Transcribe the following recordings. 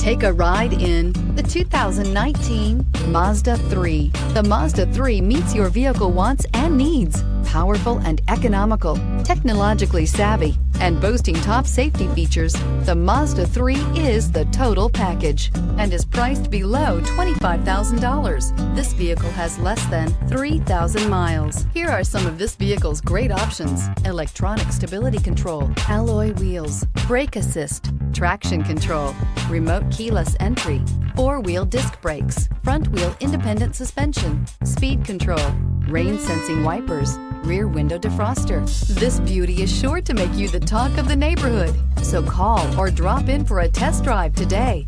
Take a ride in the 2019 Mazda 3. The Mazda 3 meets your vehicle wants and needs. Powerful and economical, technologically savvy, and boasting top safety features, the Mazda 3 is the total package and is priced below $25,000. This vehicle has less than 3,000 miles. Here are some of this vehicle's great options: electronic stability control, alloy wheels, brake assist, traction control, remote keyless entry, four-wheel disc brakes, front-wheel independent suspension, speed control, rain-sensing wipers, rear window defroster. This beauty is sure to make you the talk of the neighborhood. So call or drop in for a test drive today.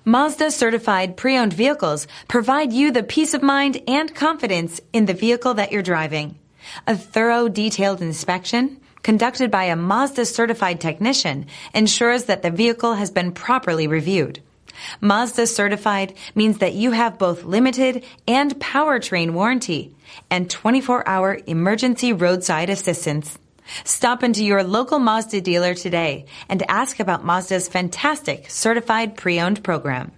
Mazda certified pre-owned vehicles provide you the peace of mind and confidence in the vehicle that you're driving. A thorough, detailed inspection conducted by a Mazda certified technician ensures that the vehicle has been properly reviewed. Mazda certified means that you have both limited and powertrain warranty and 24-hour emergency roadside assistance. Stop into your local Mazda dealer today and ask about Mazda's fantastic certified pre-owned program.